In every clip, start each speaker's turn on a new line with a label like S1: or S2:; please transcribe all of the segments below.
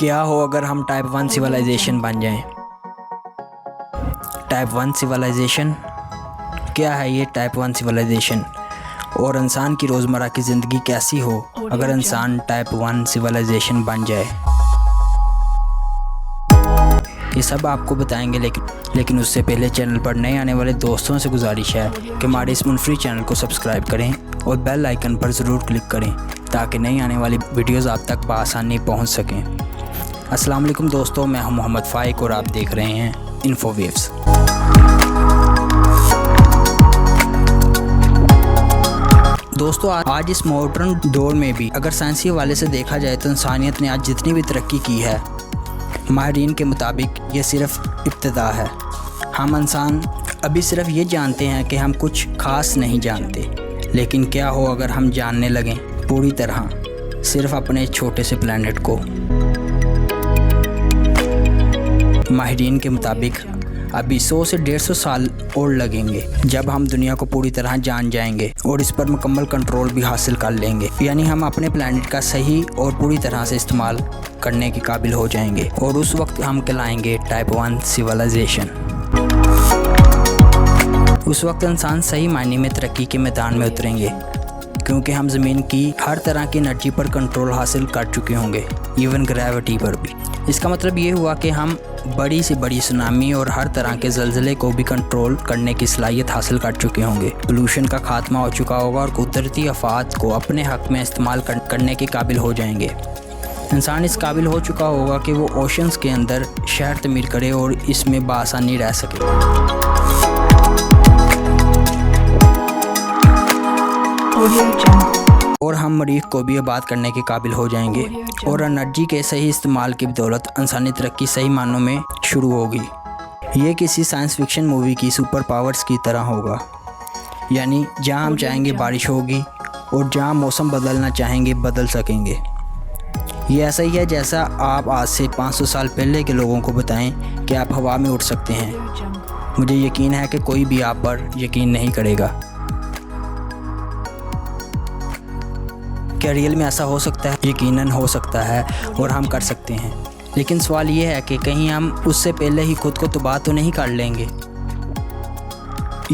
S1: क्या हो अगर हम टाइप 1 सिविलाइजेशन बन जाएं? टाइप 1 सिविलाइजेशन क्या है? ये टाइप 1 सिविलाइजेशन और इंसान की रोज़मर्रा की ज़िंदगी कैसी हो अगर इंसान टाइप 1 सिविलाइजेशन बन जाए, ये सब आपको बताएंगे। लेकिन उससे पहले चैनल पर नए आने वाले दोस्तों से गुजारिश है कि हमारे इस मुनफरी चैनल को सब्सक्राइब करें और बेल आइकन पर ज़रूर क्लिक करें ताकि नई आने वाली वीडियोज़ आप तक बआसानी पहुँच सकें। अस्सलाम वालेकुम दोस्तों, मैं हूं मोहम्मद फ़ाइक और आप देख रहे हैं इन्फोवेव्स। दोस्तों, आज इस मॉडर्न दौर में भी अगर साइंसी हवाले से देखा जाए तो इंसानियत ने आज जितनी भी तरक्की की है, माहिरीन के मुताबिक ये सिर्फ इब्तिदा है। हम इंसान अभी सिर्फ ये जानते हैं कि हम कुछ खास नहीं जानते, लेकिन क्या हो अगर हम जानने लगें पूरी तरह सिर्फ अपने छोटे से प्लैनेट को। माहिरीन के मुताबिक अभी 100 से 150 साल और लगेंगे जब हम दुनिया को पूरी तरह जान जाएंगे और इस पर मुकम्मल कंट्रोल भी हासिल कर लेंगे, यानी हम अपने प्लैनेट का सही और पूरी तरह से इस्तेमाल करने के काबिल हो जाएंगे और उस वक्त हम कहलाएंगे टाइप 1 सिविलाइजेशन। उस वक्त इंसान सही मायने में तरक्की के मैदान में उतरेंगे क्योंकि हम ज़मीन की हर तरह की एनर्जी पर कंट्रोल हासिल कर चुके होंगे, इवन ग्रेविटी पर भी। इसका मतलब ये हुआ कि हम बड़ी से बड़ी सुनामी और हर तरह के ज़लज़ले को भी कंट्रोल करने की सलाहियत हासिल कर चुके होंगे। पोल्यूशन का खात्मा हो चुका होगा और कुदरती आफात को अपने हक़ में इस्तेमाल करने के काबिल हो जाएंगे। इंसान इस काबिल हो चुका होगा कि वो ओशंस के अंदर शहर तमीर करे और इसमें बआसानी रह सके। और हम मरीख को भी आबाद करने के काबिल हो जाएंगे और एनर्जी के सही इस्तेमाल की बदौलत इंसानी तरक्की सही मानों में शुरू होगी। ये किसी साइंस फिक्शन मूवी की सुपर पावर्स की तरह होगा, यानी जहां हम चाहेंगे बारिश होगी और जहां मौसम बदलना चाहेंगे बदल सकेंगे। ये ऐसा ही है जैसा आप आज से 500 साल पहले के लोगों को बताएं कि आप हवा में उड़ सकते हैं। मुझे यकीन है कि कोई भी आप पर यकीन नहीं करेगा। क्या रियल में ऐसा हो सकता है? यकीनन हो सकता है और हम कर सकते हैं, लेकिन सवाल ये है कि कहीं हम उससे पहले ही खुद को तबाह तो नहीं कर लेंगे,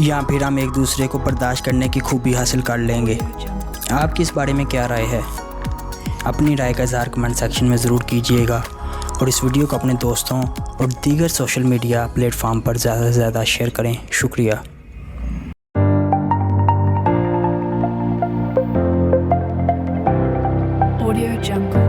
S1: या फिर हम एक दूसरे को बर्दाश्त करने की खूबी हासिल कर लेंगे। आपकी इस बारे में क्या राय है? अपनी राय का इज़हार कमेंट सेक्शन में ज़रूर कीजिएगा और इस वीडियो को अपने दोस्तों और दीगर सोशल मीडिया प्लेटफॉर्म पर ज़्यादा से ज़्यादा शेयर करें। शुक्रिया।
S2: Audio Jungle।